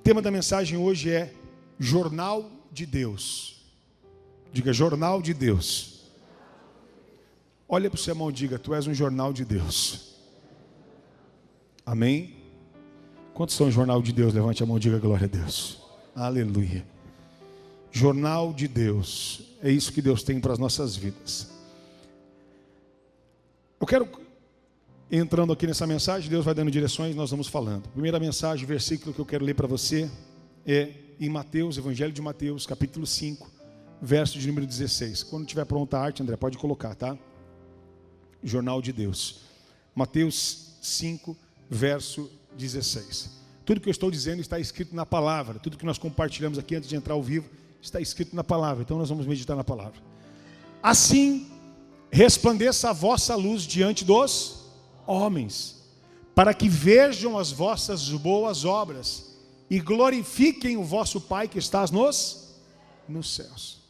tema da mensagem hoje é Jornal de Deus. Diga, Jornal de Deus. Olha para o seu irmão e diga, tu és um jornal de Deus. Amém? Quantos são o jornal de Deus? Levante a mão e diga glória a Deus. Aleluia. Jornal de Deus. É isso que Deus tem para as nossas vidas. Eu quero, entrando aqui nessa mensagem, Deus vai dando direções, nós vamos falando. Primeira mensagem, versículo que eu quero ler para você é em Mateus, Evangelho de Mateus, capítulo 5, verso de número 16. Quando tiver pronta a arte, André, pode colocar, tá? Jornal de Deus. Mateus 5, verso 16. Tudo que eu estou dizendo está escrito na palavra. Tudo que nós compartilhamos aqui antes de entrar ao vivo está escrito na palavra. Então nós vamos meditar na palavra. Assim resplandeça a vossa luz diante dos homens, para que vejam as vossas boas obras e glorifiquem o vosso Pai que está nos céus.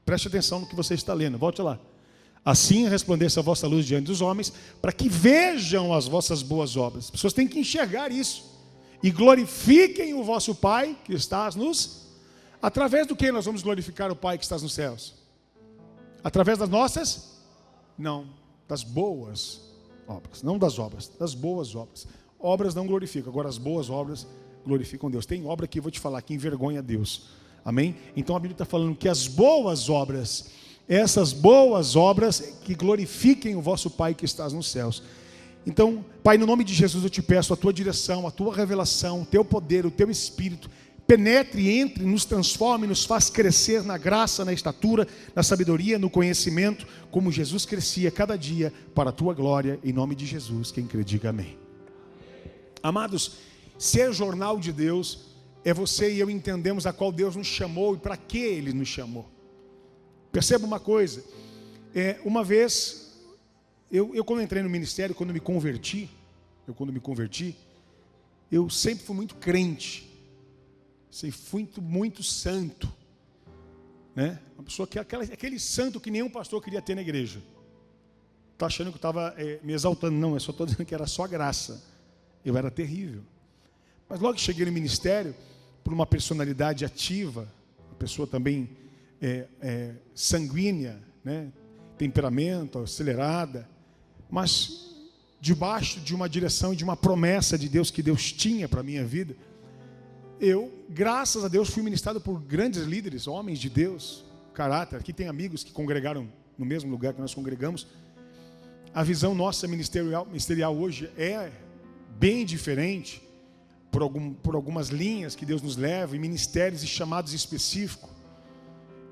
Preste atenção no que você está lendo. Volte lá. Assim resplandeça a vossa luz diante dos homens, para que vejam as vossas boas obras. As pessoas têm que enxergar isso. E glorifiquem o vosso Pai que está nos... Através do que nós vamos glorificar o Pai que está nos céus? Através das nossas? Não, das boas obras. Não das obras, das boas obras. Obras não glorificam, agora as boas obras glorificam Deus. Tem obra que eu vou te falar que envergonha Deus. Amém? Então a Bíblia está falando que as boas obras, essas boas obras que glorifiquem o vosso Pai que está nos céus. Então, Pai, no nome de Jesus eu te peço a tua direção, a tua revelação, o teu poder, o teu Espírito, penetre, entre, nos transforme, nos faz crescer na graça, na estatura, na sabedoria, no conhecimento, como Jesus crescia cada dia para a tua glória, em nome de Jesus. Quem crê, diga amém. Amados, ser jornal de Deus é você e eu entendemos a qual Deus nos chamou e para que Ele nos chamou. Perceba uma coisa, uma vez, eu quando entrei no ministério, quando me converti, eu sempre fui muito crente, sempre fui muito santo, né? Uma pessoa que aquele santo que nenhum pastor queria ter na igreja. Está achando que eu estava me exaltando? Não, eu só estou dizendo que era só graça. Eu era terrível. Mas logo que cheguei no ministério, por uma personalidade ativa, uma pessoa também sanguínea, né? Temperamento, acelerada, mas debaixo de uma direção e de uma promessa de Deus que Deus tinha para a minha vida, eu, graças a Deus, fui ministrado por grandes líderes, homens de Deus, caráter. Aqui tem amigos que congregaram no mesmo lugar que nós congregamos. A visão nossa ministerial hoje é bem diferente, por algumas linhas que Deus nos leva, em ministérios e chamados específicos.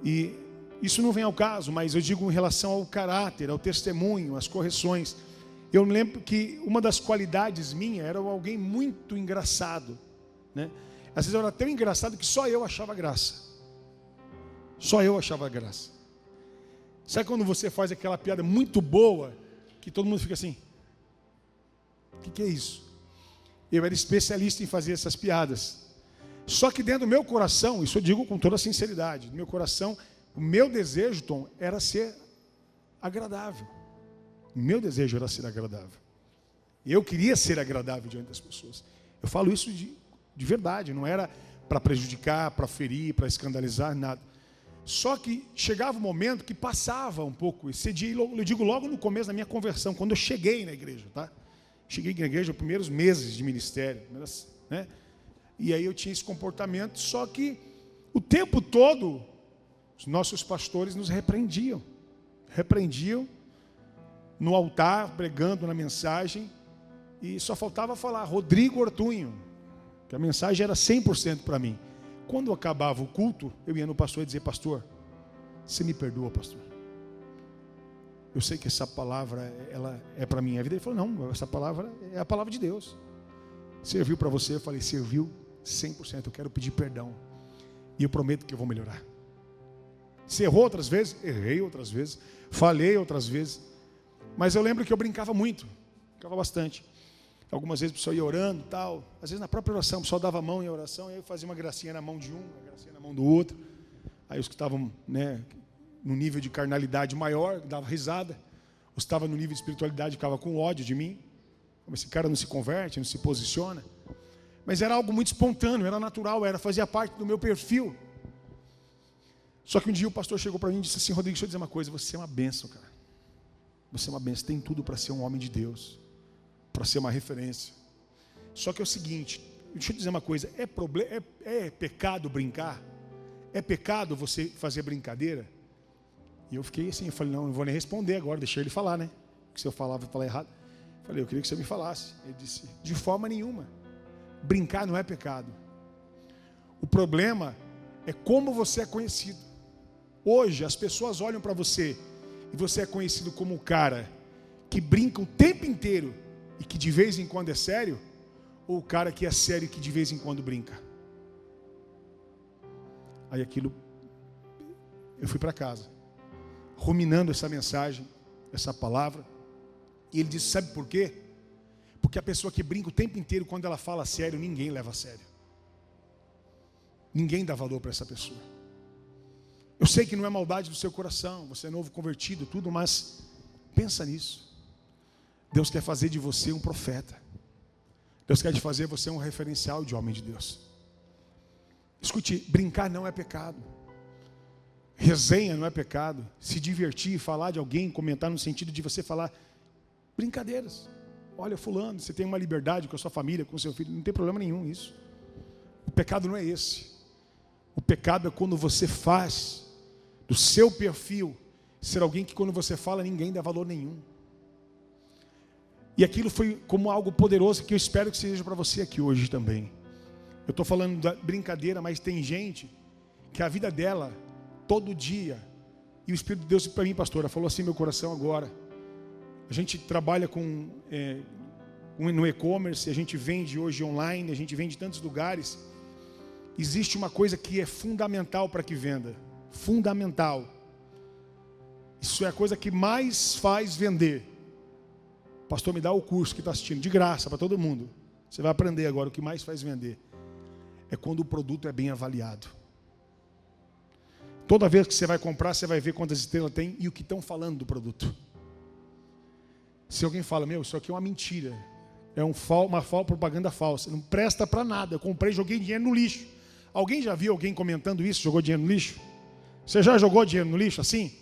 E isso não vem ao caso, mas eu digo em relação ao caráter, ao testemunho, às correções. Eu me lembro que uma das qualidades minha era alguém muito engraçado, né? Às vezes eu era tão engraçado que só eu achava graça. Só eu achava graça. Sabe quando você faz aquela piada muito boa, que todo mundo fica assim? O que é isso? Eu era especialista em fazer essas piadas. Só que dentro do meu coração, isso eu digo com toda sinceridade, no meu coração, o meu desejo, Tom, era ser agradável. O meu desejo era ser agradável. Eu queria ser agradável diante das pessoas. Eu falo isso de verdade, não era para prejudicar, para ferir, para escandalizar, nada. Só que chegava um momento que passava um pouco, esse dia, eu digo logo no começo da minha conversão, quando eu cheguei na igreja, tá? Cheguei na igreja nos primeiros meses de ministério, né? E aí eu tinha esse comportamento, só que o tempo todo, os nossos pastores nos repreendiam no altar, pregando na mensagem, e só faltava falar, Rodrigo Ortunho, que a mensagem era 100% para mim. Quando acabava o culto, eu ia no pastor e dizia, pastor, você me perdoa, pastor? Eu sei que essa palavra, ela é para a minha vida. Ele falou, não, essa palavra é a palavra de Deus. Serviu para você? Eu falei, serviu 100%, eu quero pedir perdão. E eu prometo que eu vou melhorar. Se errou outras vezes? Errei outras vezes. Falhei outras vezes. Mas eu lembro que eu brincava muito, brincava bastante. Algumas vezes a pessoa ia orando e tal. Às vezes na própria oração, o pessoal dava a mão em oração, e aí eu fazia uma gracinha na mão de um, uma gracinha na mão do outro. Aí os que estavam, né, no nível de carnalidade maior, dava risada. Os que estavam no nível de espiritualidade ficavam com ódio de mim. Como esse cara não se converte, não se posiciona. Mas era algo muito espontâneo, era natural, fazia parte do meu perfil. Só que um dia o pastor chegou para mim e disse assim: Rodrigo, deixa eu dizer uma coisa, você é uma bênção, cara. Você é uma bênção, tem tudo para ser um homem de Deus, para ser uma referência. Só que é o seguinte, deixa eu dizer uma coisa, é pecado brincar? É pecado você fazer brincadeira? E eu fiquei assim, eu falei, não vou nem responder agora, deixei ele falar, né? Porque se eu falar, vou falar errado. Eu falei, eu queria que você me falasse. Ele disse, de forma nenhuma. Brincar não é pecado. O problema é como você é conhecido. Hoje as pessoas olham para você e você é conhecido como o cara que brinca o tempo inteiro e que de vez em quando é sério, ou o cara que é sério e que de vez em quando brinca. Aí aquilo, eu fui para casa, ruminando essa mensagem, essa palavra, e ele disse, sabe por quê? Porque a pessoa que brinca o tempo inteiro, quando ela fala sério, ninguém leva a sério. Ninguém dá valor para essa pessoa. Eu sei que não é maldade do seu coração, você é novo convertido, tudo, mas pensa nisso. Deus quer fazer de você um profeta. Deus quer fazer você um referencial de homem de Deus. Escute, brincar não é pecado. Resenha não é pecado. Se divertir, falar de alguém, comentar no sentido de você falar brincadeiras. Olha, fulano, você tem uma liberdade com a sua família, com o seu filho, não tem problema nenhum isso. O pecado não é esse. O pecado é quando você faz do seu perfil ser alguém que quando você fala ninguém dá valor nenhum. E aquilo foi como algo poderoso que eu espero que seja para você aqui hoje também. Eu estou falando da brincadeira, mas tem gente que a vida dela, todo dia, e o Espírito de Deus para mim, pastora, falou assim no meu coração agora. A gente trabalha no e-commerce, a gente vende hoje online, a gente vende em tantos lugares. Existe uma coisa que é fundamental para que venda. Fundamental. Isso é a coisa que mais faz vender. Pastor, me dá o curso que está assistindo, de graça, para todo mundo. Você vai aprender agora o que mais faz vender. É quando o produto é bem avaliado. Toda vez que você vai comprar, você vai ver quantas estrelas tem e o que estão falando do produto. Se alguém fala, isso aqui é uma mentira, é uma propaganda falsa, não presta para nada, eu comprei, joguei dinheiro no lixo. Alguém já viu alguém comentando isso, jogou dinheiro no lixo? Você já jogou dinheiro no lixo assim?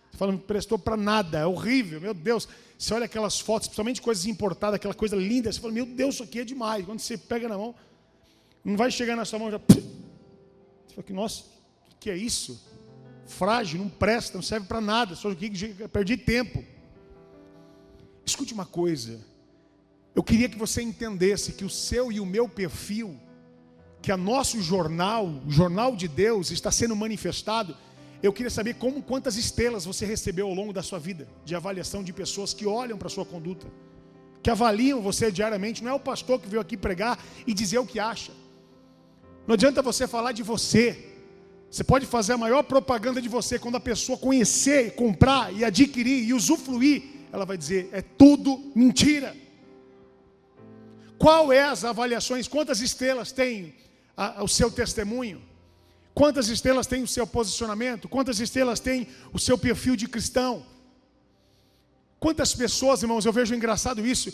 Você fala, não prestou para nada, é horrível, meu Deus. Você olha aquelas fotos, principalmente coisas importadas, aquela coisa linda, você fala, meu Deus, isso aqui é demais. Quando você pega na mão, não vai chegar na sua mão, já... Você fala, nossa, o que é isso? Frágil, não presta, não serve para nada, só que perdi tempo. Escute uma coisa, eu queria que você entendesse que o seu e o meu perfil, que o nosso jornal, o jornal de Deus está sendo manifestado. Eu queria saber quantas estrelas você recebeu ao longo da sua vida, de avaliação de pessoas que olham para a sua conduta, que avaliam você diariamente. Não é o pastor que veio aqui pregar e dizer o que acha. Não adianta você falar de você. Você pode fazer a maior propaganda de você, quando a pessoa conhecer, comprar e adquirir e usufruir, ela vai dizer, é tudo mentira. Qual é as avaliações? Quantas estrelas tem o seu testemunho? Quantas estrelas tem o seu posicionamento? Quantas estrelas tem o seu perfil de cristão? Quantas pessoas, irmãos, eu vejo engraçado isso,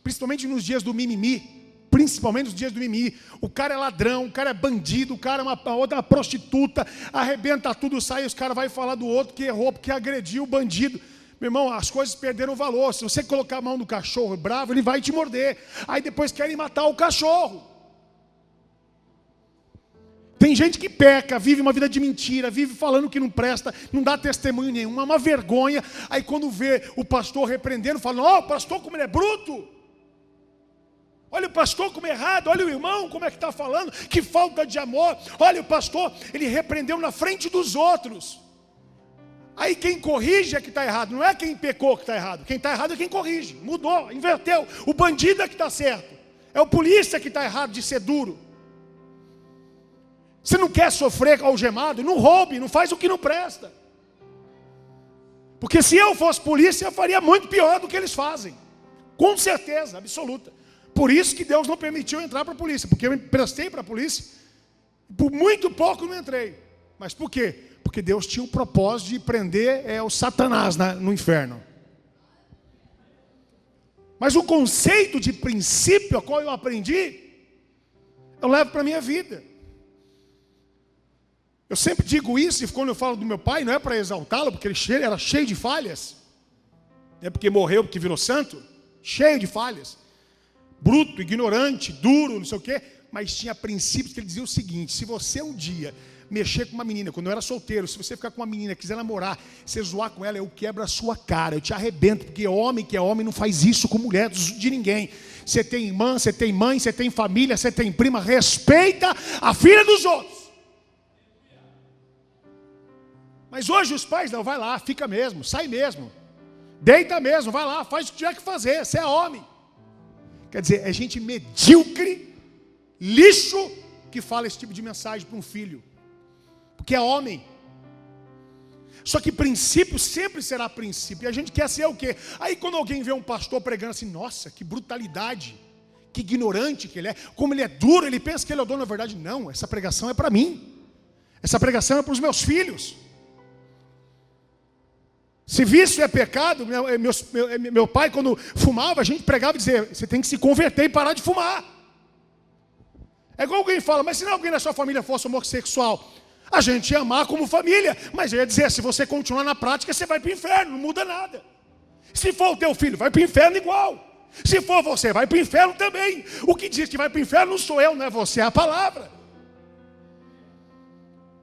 principalmente nos dias do mimimi. Principalmente nos dias do mimimi. O cara é ladrão, o cara é bandido, o cara é uma prostituta, arrebenta tudo, sai, os caras vão falar do outro que errou, porque agrediu o bandido. Meu irmão, as coisas perderam valor. Se você colocar a mão no cachorro bravo, ele vai te morder. Aí depois querem matar o cachorro. Tem gente que peca, vive uma vida de mentira, vive falando que não presta, não dá testemunho nenhum, é uma vergonha. Aí quando vê o pastor repreendendo, fala, o pastor como ele é bruto. Olha o pastor como é errado, olha o irmão como é que está falando, que falta de amor. Olha o pastor, ele repreendeu na frente dos outros. Aí quem corrige é que está errado, não é quem pecou que está errado. Quem está errado é quem corrige, mudou, inverteu. O bandido é que está certo, é o polícia que está errado de ser duro. Você não quer sofrer algemado? Não roube, não faz o que não presta. Porque se eu fosse polícia, eu faria muito pior do que eles fazem. Com certeza, absoluta. Por isso que Deus não permitiu eu entrar para a polícia. Porque eu me prestei para a polícia, por muito pouco não entrei. Mas por quê? Porque Deus tinha o propósito de prender o Satanás no inferno. Mas o conceito de princípio a qual eu aprendi eu levo para a minha vida. Eu sempre digo isso, e quando eu falo do meu pai, não é para exaltá-lo, porque ele era cheio de falhas. Não é porque morreu, porque virou santo. Cheio de falhas. Bruto, ignorante, duro, não sei o quê. Mas tinha princípios que ele dizia o seguinte: se você um dia mexer com uma menina, quando eu era solteiro, se você ficar com uma menina, quiser namorar, você zoar com ela, eu quebro a sua cara, eu te arrebento, porque homem que é homem não faz isso com mulher de ninguém. Você tem irmã, você tem mãe, você tem família, você tem prima, respeita a filha dos outros. Mas hoje os pais não, vai lá, fica mesmo, sai mesmo, deita mesmo, vai lá, faz o que tiver que fazer, você é homem. Quer dizer, é gente medíocre, lixo, que fala esse tipo de mensagem para um filho, porque é homem. Só que princípio sempre será princípio, e a gente quer ser o quê? Aí quando alguém vê um pastor pregando assim, nossa, que brutalidade, que ignorante que ele é, como ele é duro, ele pensa que ele é o dono. Na verdade, não, essa pregação é para mim, essa pregação é para os meus filhos. Se vício é pecado, meu pai quando fumava, a gente pregava e dizia, você tem que se converter e parar de fumar. É igual alguém fala, mas se não alguém da sua família fosse homossexual, a gente ia amar como família, mas eu ia dizer, se você continuar na prática, você vai para o inferno, não muda nada. Se for o teu filho, vai para o inferno igual. Se for você, vai para o inferno também. O que diz que vai para o inferno não sou eu, não é você, é a palavra.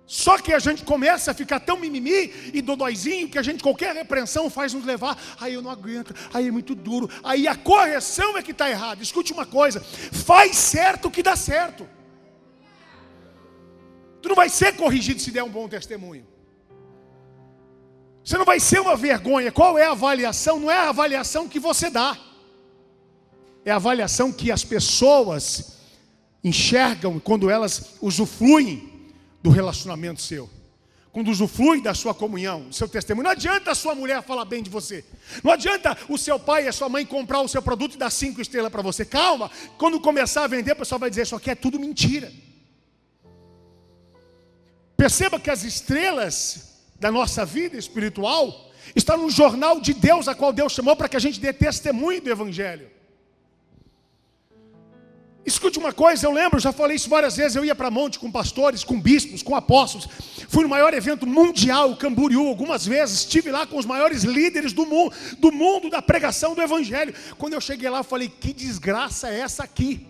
Só que a gente começa a ficar tão mimimi e dodóizinho que a gente, qualquer repreensão faz nos levar, aí eu não aguento, aí é muito duro, aí a correção é que está errada. Escute uma coisa, faz certo que dá certo. Tu não vai ser corrigido se der um bom testemunho. Você não vai ser uma vergonha. Qual é a avaliação? Não é a avaliação que você dá, é a avaliação que as pessoas enxergam quando elas usufruem do relacionamento seu, quando usufrui da sua comunhão, do seu testemunho. Não adianta a sua mulher falar bem de você, não adianta o seu pai e a sua mãe comprar o seu produto e dar 5 estrelas para você. Calma, quando começar a vender, o pessoal vai dizer, isso aqui é tudo mentira. Perceba que as estrelas da nossa vida espiritual estão no jornal de Deus, a qual Deus chamou para que a gente dê testemunho do Evangelho. Escute uma coisa, eu lembro, já falei isso várias vezes, eu ia para Monte com pastores, com bispos, com apóstolos, fui no maior evento mundial, Camboriú, algumas vezes, estive lá com os maiores líderes do mundo da pregação do Evangelho. Quando eu cheguei lá, eu falei, que desgraça é essa aqui?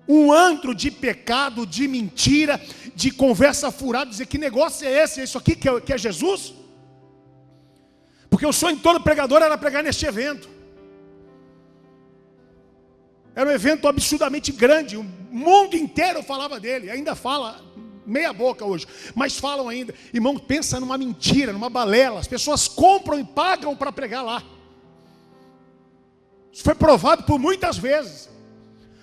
Um antro de pecado, de mentira, de conversa furada, dizer, que negócio é esse? É isso aqui que é Jesus? Porque o sonho de todo pregador era pregar neste evento. Era um evento absurdamente grande, o mundo inteiro falava dele, ainda fala, meia boca hoje, mas falam ainda. Irmão, pensa numa mentira, numa balela, as pessoas compram e pagam para pregar lá. Isso foi provado por muitas vezes.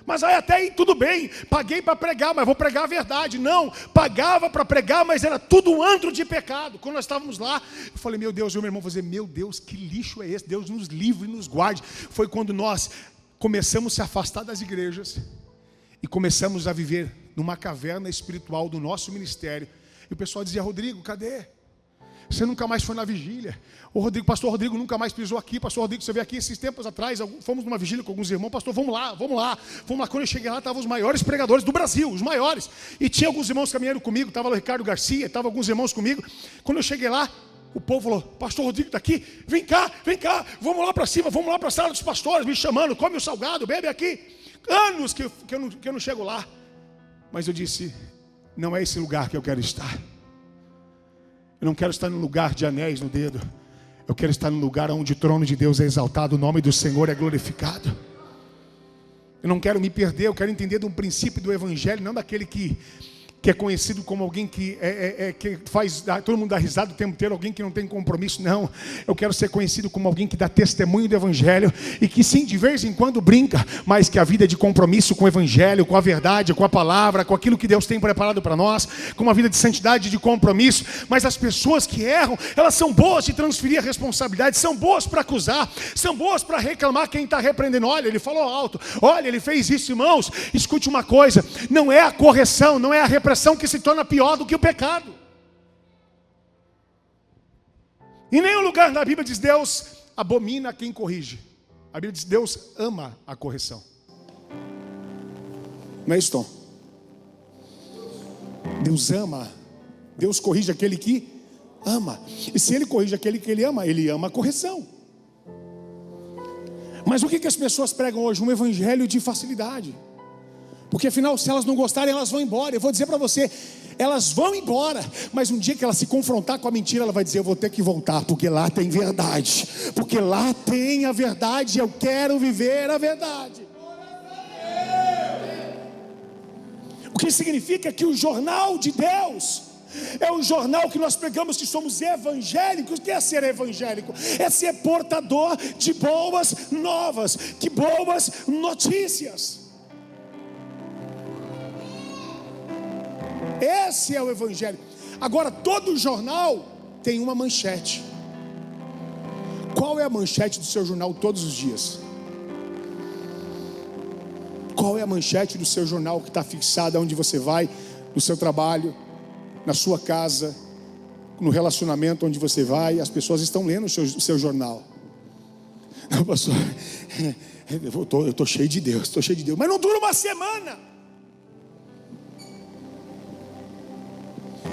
Mas aí até aí tudo bem, paguei para pregar, mas vou pregar a verdade. Não, pagava para pregar, mas era tudo um antro de pecado. Quando nós estávamos lá, eu falei, meu Deus, e o meu irmão falou, meu Deus, que lixo é esse? Deus nos livre e nos guarde. Foi quando nós começamos a se afastar das igrejas e começamos a viver numa caverna espiritual do nosso ministério. E o pessoal dizia, Rodrigo, cadê? Você nunca mais foi na vigília. O Rodrigo, pastor Rodrigo nunca mais pisou aqui. Pastor Rodrigo, você veio aqui esses tempos atrás, fomos numa vigília com alguns irmãos. Pastor, vamos lá. Quando eu cheguei lá, estavam os maiores pregadores do Brasil, os maiores. E tinha alguns irmãos caminhando comigo, estava o Ricardo Garcia, estavam alguns irmãos comigo. Quando eu cheguei lá, o povo falou, pastor Rodrigo está aqui, vem cá, vamos lá para cima, vamos lá para a sala dos pastores, me chamando, come o salgado, bebe aqui. Anos que eu não chego lá. Mas eu disse, não é esse lugar que eu quero estar. Eu não quero estar no lugar de anéis no dedo. Eu quero estar no lugar onde o trono de Deus é exaltado, o nome do Senhor é glorificado. Eu não quero me perder, eu quero entender de um princípio do Evangelho, não daquele que é conhecido como alguém que faz todo mundo dá risada o tempo inteiro, alguém que não tem compromisso. Não, eu quero ser conhecido como alguém que dá testemunho do Evangelho e que sim, de vez em quando brinca, mas que a vida é de compromisso com o Evangelho, com a verdade, com a palavra, com aquilo que Deus tem preparado para nós, com uma vida de santidade, de compromisso. Mas as pessoas que erram, elas são boas de transferir a responsabilidade, são boas para acusar, são boas para reclamar quem está repreendendo. Olha, ele falou alto, olha, ele fez isso. Irmãos, escute uma coisa, não é a correção, não é a repressão que se torna pior do que o pecado. Em nenhum lugar na Bíblia diz Deus abomina quem corrige. A Bíblia diz Deus ama a correção. Não é isso, Tom? Deus ama. Deus corrige aquele que ama. E se Ele corrige aquele que Ele ama a correção. Mas o que as pessoas pregam hoje? Um evangelho de facilidade. Porque afinal, se elas não gostarem, elas vão embora. Eu vou dizer para você, elas vão embora. Mas um dia que ela se confrontar com a mentira, ela vai dizer: eu vou ter que voltar, porque lá tem verdade. Porque lá tem a verdade, eu quero viver a verdade. O que significa que o jornal de Deus é o jornal que nós pregamos, que somos evangélicos. O que é ser evangélico? É ser portador de boas novas, de boas notícias. Esse é o evangelho. Agora, todo jornal tem uma manchete. Qual é a manchete do seu jornal todos os dias? Qual é a manchete do seu jornal que está fixada onde você vai, no seu trabalho, na sua casa, no relacionamento onde você vai? As pessoas estão lendo o seu jornal. Não, pastor, eu estou cheio de Deus, estou cheio de Deus. Mas não dura uma semana.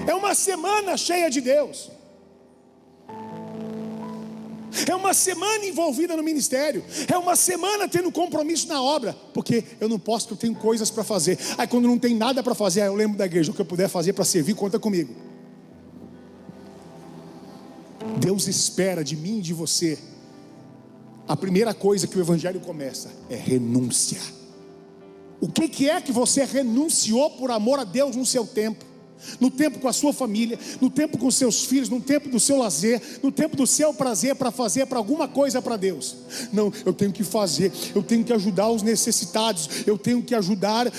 É uma semana cheia de Deus. É uma semana envolvida no ministério. É uma semana tendo compromisso na obra. Porque eu não posso, porque eu tenho coisas para fazer. Aí quando não tem nada para fazer, aí eu lembro da igreja. O que eu puder fazer para servir, conta comigo. Deus espera de mim e de você. A primeira coisa que o evangelho começa é renúncia. O que é que você renunciou por amor a Deus no seu tempo? No tempo com a sua família, no tempo com os seus filhos, no tempo do seu lazer, no tempo do seu prazer, para fazer para alguma coisa para Deus. Não, eu tenho que fazer, eu tenho que ajudar os necessitados, eu tenho que ajudar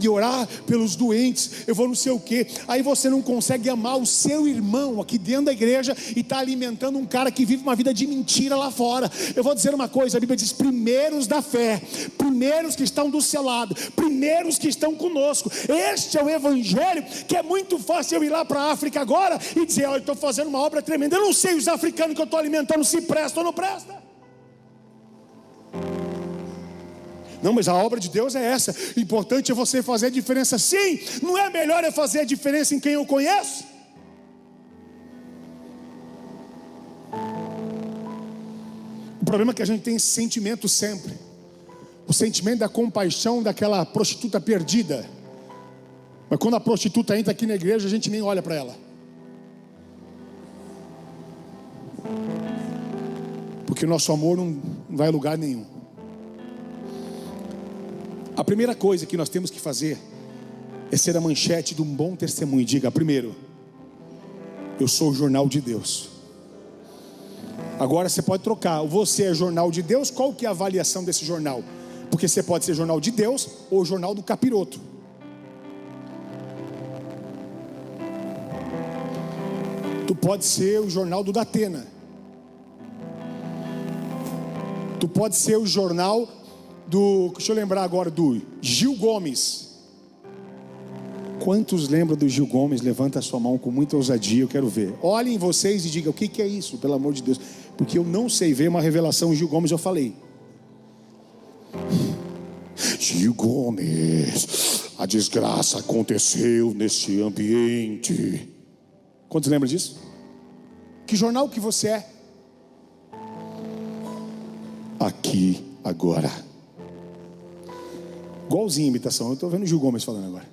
e orar pelos doentes, eu vou não sei o que. Aí você não consegue amar o seu irmão aqui dentro da igreja e está alimentando um cara que vive uma vida de mentira lá fora. Eu vou dizer uma coisa, a Bíblia diz: primeiros da fé, primeiros que estão do seu lado, primeiros que estão conosco. Este é o evangelho. Que é muito fácil eu ir lá para a África agora e dizer: olha, eu estou fazendo uma obra tremenda, eu não sei os africanos que eu estou alimentando se presta ou não presta. Não, mas a obra de Deus é essa. O importante é você fazer a diferença. Sim, não é melhor eu fazer a diferença em quem eu conheço? O problema é que a gente tem esse sentimento sempre, o sentimento da compaixão daquela prostituta perdida. Mas quando a prostituta entra aqui na igreja, a gente nem olha para ela. Porque o nosso amor não vai a lugar nenhum. A primeira coisa que nós temos que fazer é ser a manchete de um bom testemunho. Diga: primeiro, eu sou o jornal de Deus. Agora você pode trocar. Você é jornal de Deus. Qual que é a avaliação desse jornal? Porque você pode ser jornal de Deus ou jornal do capiroto. Tu pode ser o jornal do Datena. Tu pode ser o jornal do... Deixa eu lembrar agora do Gil Gomes. Quantos lembram do Gil Gomes? Levanta a sua mão com muita ousadia, eu quero ver. Olhem vocês e digam: o que é isso, pelo amor de Deus? Porque eu não sei ver uma revelação. Gil Gomes, eu falei. Gil Gomes, a desgraça aconteceu nesse ambiente. Quantos lembram disso? Que jornal que você é? Aqui, agora. Igualzinho a imitação. Eu estou vendo o Gil Gomes falando agora.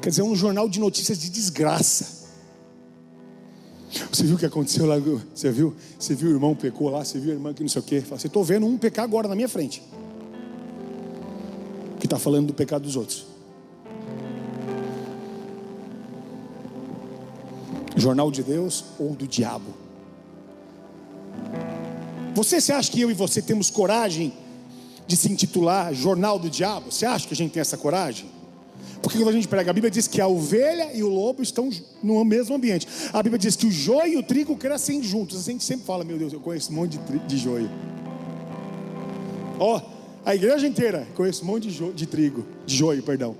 Quer dizer, um jornal de notícias de desgraça. Você viu o que aconteceu lá? Você viu o irmão pecou lá? Você viu a irmã que não sei o quê? Você: estou vendo um pecar agora na minha frente. Que está falando do pecado dos outros. Jornal de Deus ou do diabo? Você acha que eu e você temos coragem de se intitular jornal do diabo? Você acha que a gente tem essa coragem? Porque quando a gente prega, a Bíblia diz que a ovelha e o lobo estão no mesmo ambiente. A Bíblia diz que o joio e o trigo crescem juntos. A gente sempre fala: meu Deus, eu conheço um monte de joio. A igreja inteira conhece um monte de trigo, de joio, perdão.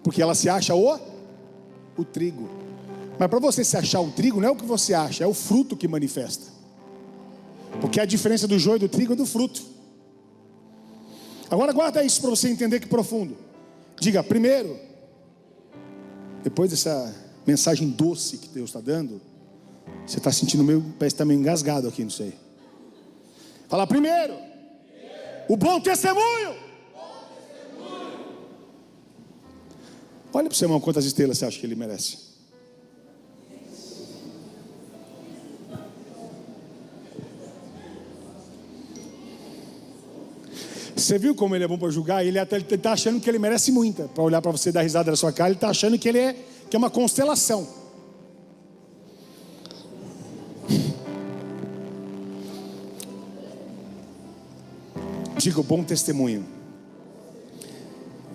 Porque ela se acha o trigo. Mas para você se achar o trigo, não é o que você acha, é o fruto que manifesta. Porque a diferença do joio e do trigo é do fruto. Agora guarda isso para você entender que profundo. Diga, primeiro, depois dessa mensagem doce que Deus está dando, você está sentindo meio, parece que está meio engasgado aqui, não sei. Fala, primeiro, o bom testemunho. Olha para o seu irmão quantas estrelas você acha que ele merece. Você viu como ele é bom para julgar? Ele está achando que ele merece muita. Para olhar para você e dar risada na sua cara, ele está achando que ele é uma constelação. Diga o bom testemunho.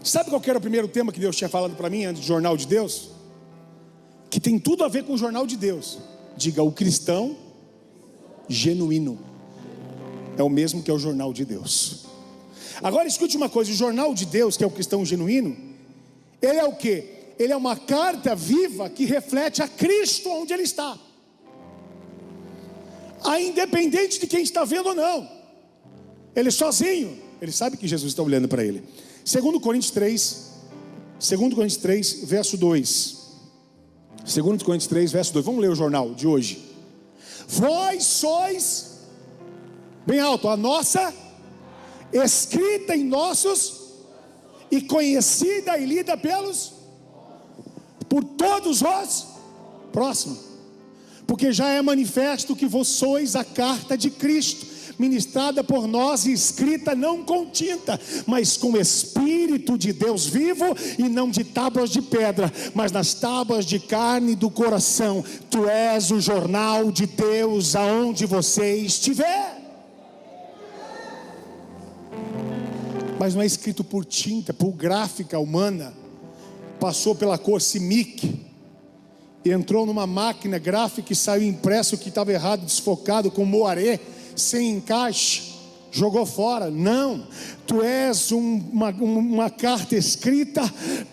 Sabe qual que era o primeiro tema que Deus tinha falado para mim antes do Jornal de Deus? Que tem tudo a ver com o Jornal de Deus. Diga, o cristão genuíno é o mesmo que é o Jornal de Deus. Agora escute uma coisa, o Jornal de Deus, que é o cristão genuíno, ele é o quê? Ele é uma carta viva que reflete a Cristo onde ele está, independente de quem está vendo ou não. Ele sozinho, ele sabe que Jesus está olhando para ele. 2 Coríntios 3, verso 2. 2 Coríntios 3, verso 2. Vamos ler o jornal de hoje. Vós sois, bem alto, a nossa, escrita em nossos, e conhecida e lida por todos os, próximo, porque já é manifesto que vós sois a carta de Cristo, ministrada por nós e escrita não com tinta, mas com o Espírito de Deus vivo, e não de tábuas de pedra, mas nas tábuas de carne do coração. Tu és o jornal de Deus aonde você estiver. Mas não é escrito por tinta, por gráfica humana. Passou pela cor CMYK, entrou numa máquina gráfica e saiu impresso que estava errado, desfocado, com moaré, sem encaixe, jogou fora. Não, tu és uma carta escrita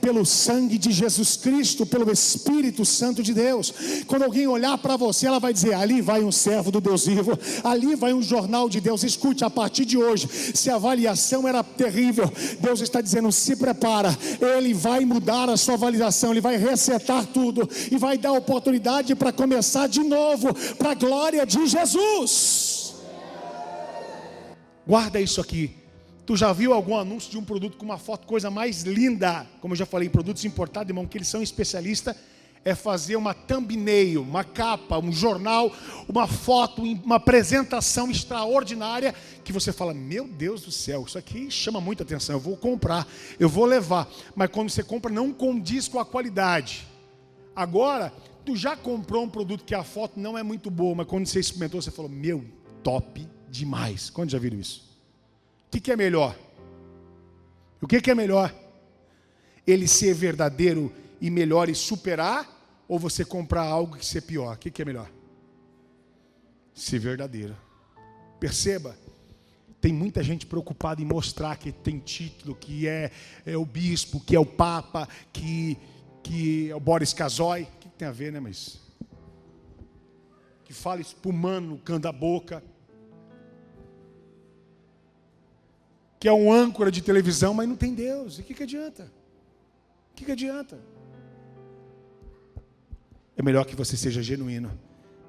pelo sangue de Jesus Cristo, pelo Espírito Santo de Deus. Quando alguém olhar para você, ela vai dizer, ali vai um servo do Deus vivo, ali vai um jornal de Deus. Escute, a partir de hoje, se a avaliação era terrível, Deus está dizendo, se prepara, Ele vai mudar a sua avaliação, Ele vai resetar tudo, e vai dar oportunidade para começar de novo, para a glória de Jesus. Guarda isso aqui. Tu já viu algum anúncio de um produto com uma foto, coisa mais linda? Como eu já falei, produtos importados, irmão, que eles são especialistas, é fazer uma thumbnail, uma capa, um jornal, uma foto, uma apresentação extraordinária, que você fala, meu Deus do céu, isso aqui chama muita atenção, eu vou comprar, eu vou levar. Mas quando você compra, não condiz com a qualidade. Agora, tu já comprou um produto que a foto não é muito boa, mas quando você experimentou, você falou, meu, top demais. Quando já viram isso? O que é melhor? O que é melhor? Ele ser verdadeiro e melhor e superar, ou você comprar algo que ser pior? O que é melhor? Ser verdadeiro. Perceba, tem muita gente preocupada em mostrar que tem título, que é o bispo, que é o papa, que é o Boris Casoy. O que tem a ver, né? Mas que fala espumando no canto da boca, que é um âncora de televisão, mas não tem Deus. E o que adianta? O que adianta? É melhor que você seja genuíno.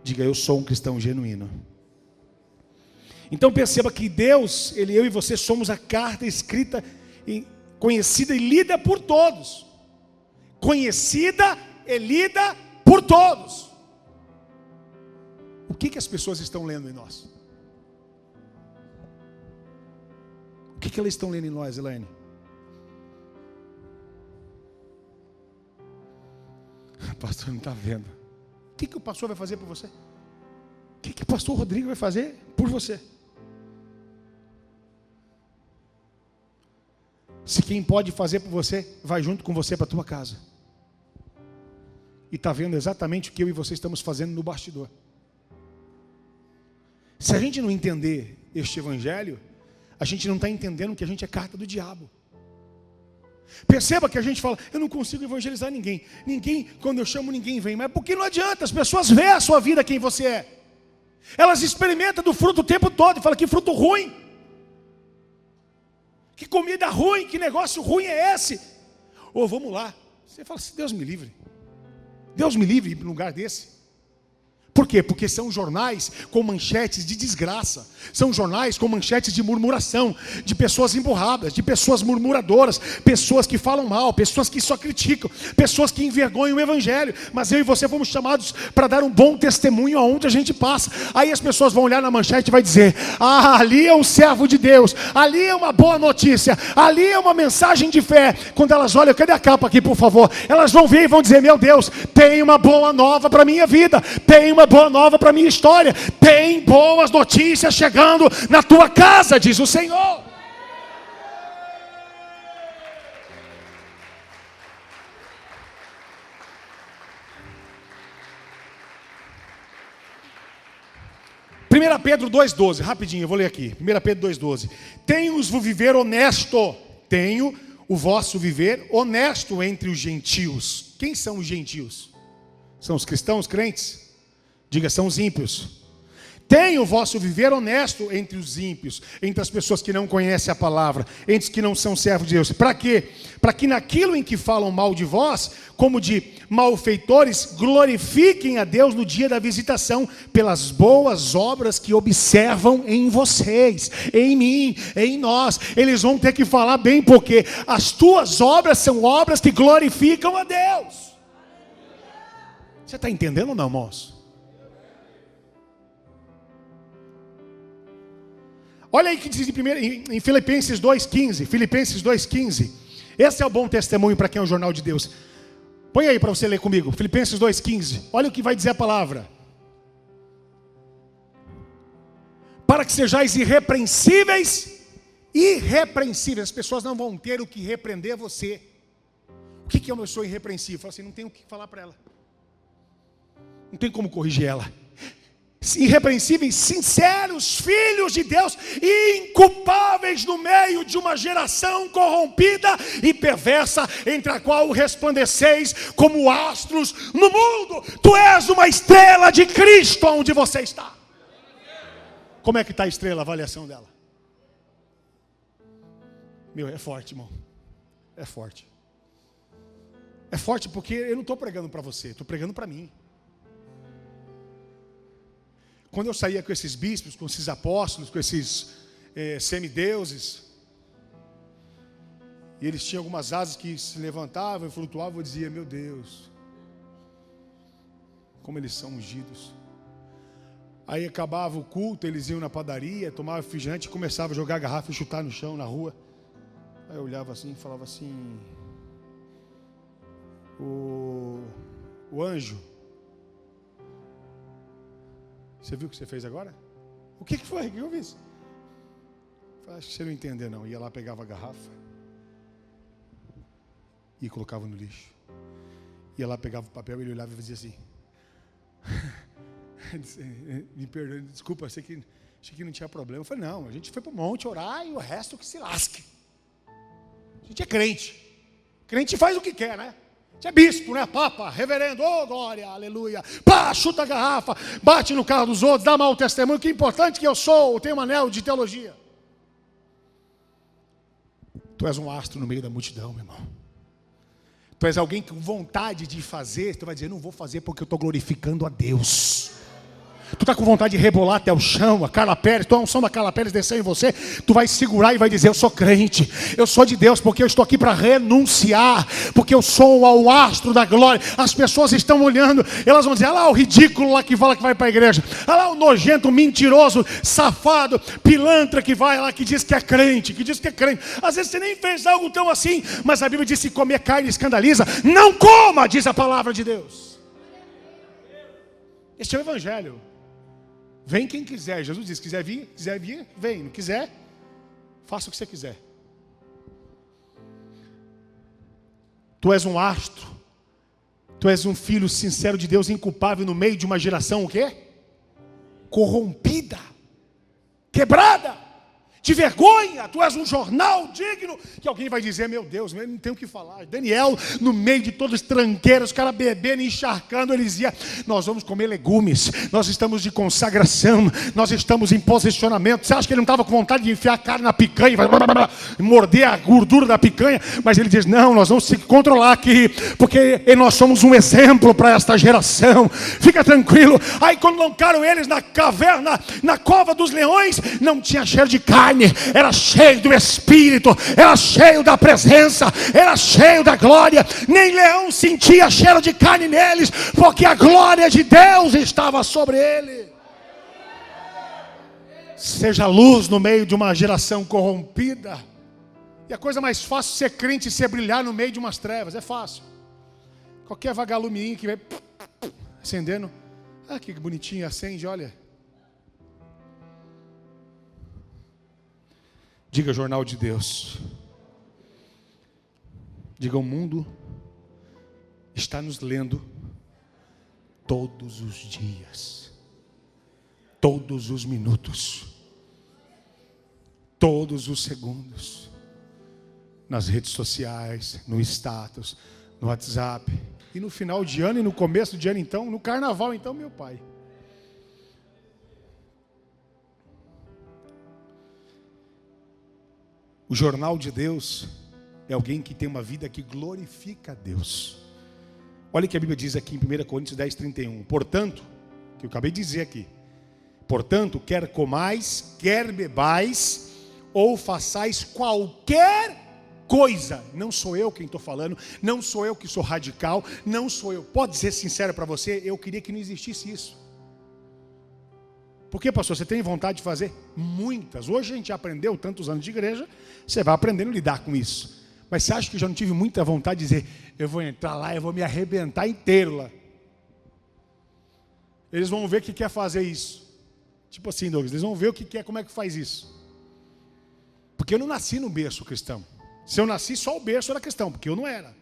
Diga, eu sou um cristão genuíno. Então perceba que Deus, eu e você somos a carta escrita, conhecida e lida por todos. Conhecida e lida por todos. O que as pessoas estão lendo em nós? O que elas estão lendo em nós, Elaine? O pastor não está vendo. O que o pastor vai fazer por você? O que o pastor Rodrigo vai fazer por você? Se quem pode fazer por você, vai junto com você para a tua casa. E está vendo exatamente o que eu e você estamos fazendo no bastidor. Se a gente não entender este evangelho, a gente não está entendendo que a gente é carta do diabo. Perceba que a gente fala, eu não consigo evangelizar ninguém. Ninguém, quando eu chamo, ninguém vem. Mas porque não adianta, as pessoas veem a sua vida quem você é. Elas experimentam do fruto o tempo todo e falam, que fruto ruim. Que comida ruim, que negócio ruim é esse? Ou vamos lá. Você fala assim, Deus me livre. Deus me livre em um lugar desse. Por quê? Porque são jornais com manchetes de desgraça. São jornais com manchetes de murmuração, de pessoas emburradas, de pessoas murmuradoras, pessoas que falam mal, pessoas que só criticam, pessoas que envergonham o evangelho. Mas eu e você fomos chamados para dar um bom testemunho aonde a gente passa. Aí as pessoas vão olhar na manchete e vai dizer: ah, ali é um servo de Deus, ali é uma boa notícia, ali é uma mensagem de fé. Quando elas olham, cadê a capa aqui, por favor? Elas vão ver e vão dizer: meu Deus, tem uma boa nova para a minha vida, tem uma boa nova para a minha história, tem boas notícias chegando na tua casa, diz o Senhor. Primeira Pedro 2,12, rapidinho, eu vou ler aqui. 1 Pedro 2,12. Tenho-os viver honesto, tenho o vosso viver honesto entre os gentios. Quem são os gentios? São os cristãos, crentes? Diga, são os ímpios. Tenha o vosso viver honesto entre os ímpios, entre as pessoas que não conhecem a palavra, entre os que não são servos de Deus. Para quê? Para que naquilo em que falam mal de vós, como de malfeitores, glorifiquem a Deus no dia da visitação, pelas boas obras que observam em vocês, em mim, em nós. Eles vão ter que falar bem, porque as tuas obras são obras que glorificam a Deus. Você está entendendo ou não, moço? Olha aí que diz em Filipenses 2,15. Filipenses 2,15. Esse é o bom testemunho para quem é o jornal de Deus. Põe aí para você ler comigo. Filipenses 2,15. Olha o que vai dizer a palavra. Para que sejais irrepreensíveis. Irrepreensíveis. As pessoas não vão ter o que repreender você. O que é uma pessoa irrepreensível? Fala assim, não tem o que falar para ela. Não tem como corrigir ela. Irrepreensíveis, sinceros, filhos de Deus, inculpáveis no meio de uma geração corrompida e perversa, entre a qual resplandeceis como astros no mundo. Tu és uma estrela de Cristo onde você está. Como é que está a estrela, a avaliação dela? Meu, é forte, irmão. É forte. É forte porque eu não estou pregando para você, estou pregando para mim. Quando eu saía com esses bispos, com esses apóstolos, com esses semideuses, e eles tinham algumas asas que se levantavam e flutuavam, eu dizia, meu Deus, como eles são ungidos. Aí acabava o culto, eles iam na padaria, tomavam refrigerante e começavam a jogar a garrafa e chutar no chão, na rua. Aí eu olhava assim e falava assim, o anjo, você viu o que você fez agora? O que foi? O que eu fiz? Acho que você não entendeu não. Ia lá, pegava a garrafa e colocava no lixo. Ia lá, pegava o papel e ele olhava e fazia assim. Me perdoe, desculpa, achei que não tinha problema. Eu falei, não, a gente foi para o monte orar e o resto que se lasque. A gente é crente. Crente faz o que quer, né? Você é bispo, né? Papa, reverendo, oh glória, aleluia. Pá, chuta a garrafa, bate no carro dos outros, dá mau testemunho. Que importante que eu sou, eu tenho um anel de teologia. Tu és um astro no meio da multidão, meu irmão. Tu és alguém com vontade de fazer, tu vai dizer, não vou fazer porque eu estou glorificando a Deus. Tu está com vontade de rebolar até o chão, a Carla Pérez, tua unção da Carla Pérez desceu em você, tu vai segurar e vai dizer, eu sou crente, eu sou de Deus, porque eu estou aqui para renunciar, porque eu sou o astro da glória. As pessoas estão olhando, elas vão dizer, olha lá o ridículo lá que fala que vai para a igreja, olha lá o nojento, mentiroso, safado, pilantra que vai lá, que diz que é crente, Às vezes você nem fez algo tão assim, mas a Bíblia diz, se comer carne escandaliza, não coma, diz a palavra de Deus. Este é o evangelho. Vem quem quiser, Jesus disse, quiser vir, vem, não quiser, faça o que você quiser. Tu és um astro, tu és um filho sincero de Deus, inculpável no meio de uma geração o quê? Corrompida, quebrada. De vergonha, tu és um jornal digno, que alguém vai dizer, meu Deus, eu não tenho o que falar. Daniel, no meio de todos os tranqueiros, os caras bebendo e encharcando, ele dizia, nós vamos comer legumes, nós estamos de consagração, nós estamos em posicionamento. Você acha que ele não estava com vontade de enfiar a cara na picanha, e morder a gordura da picanha? Mas ele diz, não, nós vamos se controlar aqui, porque nós somos um exemplo para esta geração. Fica tranquilo. Aí quando lançaram eles na caverna, na cova dos leões, não tinha cheiro de carne, era cheio do Espírito, era cheio da presença, era cheio da glória. Nem leão sentia cheiro de carne neles, porque a glória de Deus estava sobre ele. Seja luz no meio de uma geração corrompida. E a coisa mais fácil é ser crente e ser brilhar no meio de umas trevas, é fácil. Qualquer vagaluminho que vai acendendo, ah, que bonitinho, acende, olha. Diga, jornal de Deus. Diga, o mundo está nos lendo todos os dias, todos os minutos, todos os segundos, nas redes sociais, no status, no WhatsApp, e no final de ano e no começo de ano, então, no carnaval, então, meu pai. O jornal de Deus é alguém que tem uma vida que glorifica a Deus. Olha o que a Bíblia diz aqui em 1 Coríntios 10, 31. Portanto, que eu acabei de dizer aqui. Portanto, quer comais, quer bebais, ou façais qualquer coisa. Não sou eu quem estou falando, não sou eu que sou radical, não sou eu. Pode ser sincero para você, eu queria que não existisse isso. Por que, pastor? Você tem vontade de fazer? Muitas. Hoje a gente aprendeu tantos anos de igreja, você vai aprendendo a lidar com isso. Mas você acha que eu já não tive muita vontade de dizer, eu vou entrar lá, eu vou me arrebentar inteiro lá. Eles vão ver que quer fazer isso. Tipo assim, Douglas, eles vão ver o que quer, como é que faz isso. Porque eu não nasci no berço cristão. Se eu nasci, só o berço era cristão, porque eu não era.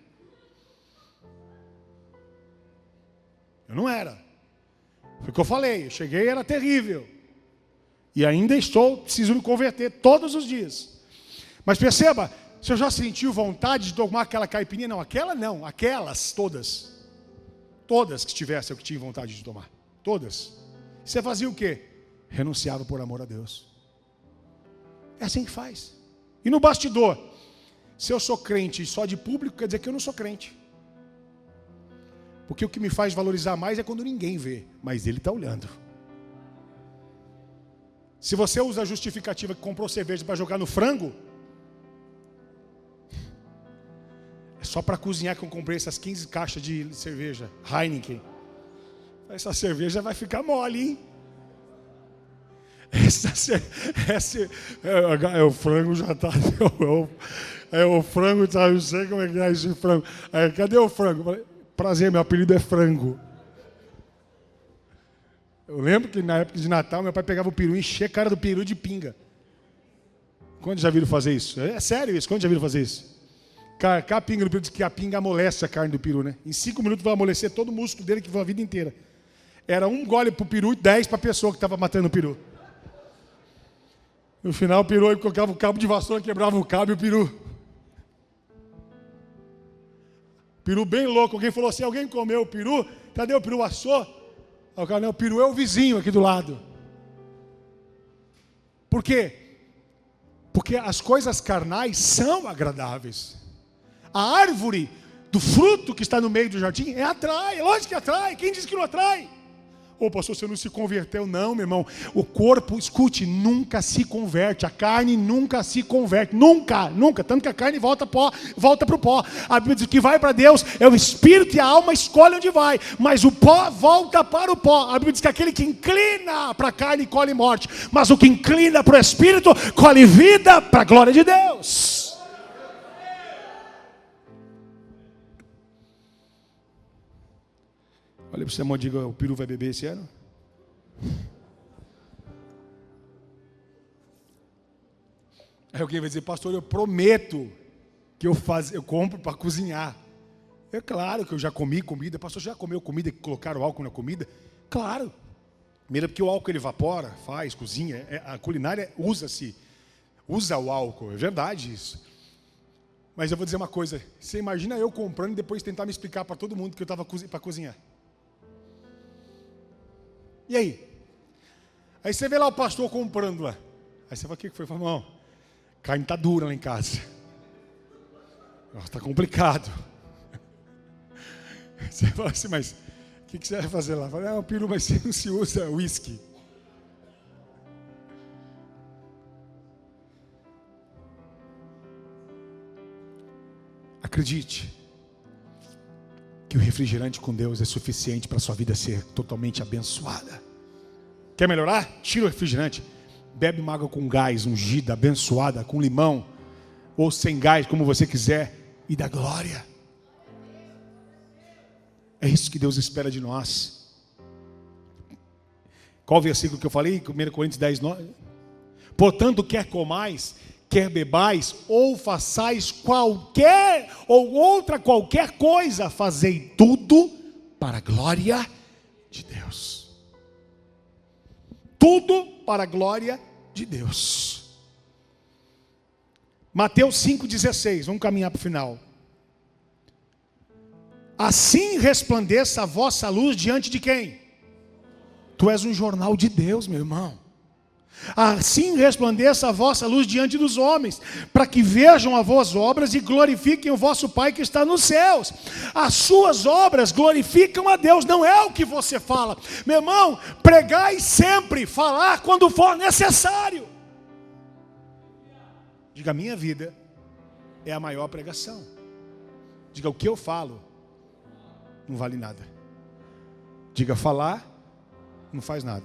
Eu não era. Foi o que eu falei, eu cheguei e era terrível. E ainda preciso me converter todos os dias. Mas perceba, se eu já sentiu vontade de tomar aquela caipirinha, não, aquelas todas. Todas que tivesse eu que tinha vontade de tomar. Todas. Você fazia o quê? Renunciava por amor a Deus. É assim que faz. E no bastidor, se eu sou crente só de público, quer dizer que eu não sou crente. Porque o que me faz valorizar mais é quando ninguém vê, mas ele está olhando. Se você usa a justificativa que comprou cerveja para jogar no frango, é só para cozinhar que eu comprei essas 15 caixas de cerveja Heineken. Essa cerveja vai ficar mole, hein? O frango já está... o frango, tá, eu não sei como é que é esse frango. Cadê o frango? Prazer, meu apelido é frango. Eu lembro que na época de Natal, meu pai pegava o peru e enchia a cara do peru de pinga. Quantos já viram fazer isso? É sério isso, quantos já viram fazer isso? Carcar a pinga do peru, diz que a pinga amolece a carne do peru, né? Em 5 minutos vai amolecer todo o músculo dele que foi a vida inteira. Era 1 gole pro peru e 10 para a pessoa que estava matando o peru. No final, o peru, ele colocava o cabo de vassoura, quebrava o cabo e o peru... Peru bem louco, alguém falou assim, alguém comeu o peru? Cadê o peru? Assou? O cara, não, o peru é o vizinho aqui do lado. Por quê? Porque as coisas carnais são agradáveis. A árvore do fruto que está no meio do jardim atrai, lógico que atrai, quem diz que não atrai? Ô pastor, você não se converteu? Não, meu irmão, o corpo, escute, nunca se converte, a carne nunca se converte, nunca, tanto que a carne volta para o pó. A Bíblia diz que vai para Deus, é o espírito e a alma escolhe onde vai, mas o pó volta para o pó. A Bíblia diz que aquele que inclina para a carne colhe morte, mas o que inclina para o espírito colhe vida para a glória de Deus. Olha para o seu irmão e diga, o peru vai beber esse ano? Aí alguém vai dizer, pastor, eu prometo que eu compro para cozinhar. É claro que eu já comi comida. Pastor, já comeu comida que colocaram álcool na comida? Claro. Primeiro porque o álcool ele evapora, cozinha. A culinária usa-se usa o álcool, é verdade isso. Mas eu vou dizer uma coisa, você imagina eu comprando e depois tentar me explicar para todo mundo que eu estava para cozinhar. E aí? Aí você vê lá o pastor comprando lá. Aí você fala, o que foi? Fala, não, a carne está dura lá em casa. Está complicado. Você fala assim, mas o que você vai fazer lá? Fala, o peru, mas não se usa uísque. Acredite que o refrigerante com Deus é suficiente para a sua vida ser totalmente abençoada. Quer melhorar? Tira o refrigerante. Bebe uma água com gás, ungida, abençoada, com limão, ou sem gás, como você quiser, e dá glória. É isso que Deus espera de nós. Qual o versículo que eu falei? 1 Coríntios 10, 9. Portanto, quer comais, quer bebais, ou façais qualquer, ou outra qualquer coisa, fazei tudo para a glória de Deus. Tudo para a glória de Deus. Mateus 5,16, vamos caminhar para o final. Assim resplandeça a vossa luz diante de quem? Tu és um jornal de Deus, meu irmão. Assim resplandeça a vossa luz diante dos homens, para que vejam as vossas obras e glorifiquem o vosso Pai que está nos céus. As suas obras glorificam a Deus, não é o que você fala. Meu irmão, pregai sempre, falar quando for necessário. Diga, a minha vida é a maior pregação. Diga, o que eu falo não vale nada. Diga, falar não faz nada,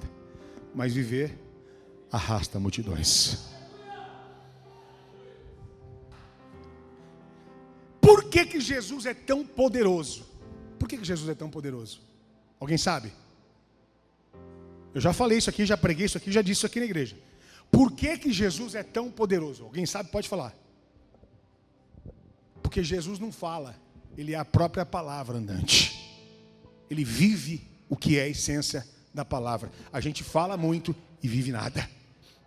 mas viver arrasta multidões. Por que Jesus é tão poderoso? Por que Jesus é tão poderoso? Alguém sabe? Eu já falei isso aqui, já preguei isso aqui, já disse isso aqui na igreja. Por que Jesus é tão poderoso? Alguém sabe? Pode falar. Porque Jesus não fala, ele é a própria palavra andante. Ele vive o que é a essência da palavra. A gente fala muito e vive nada.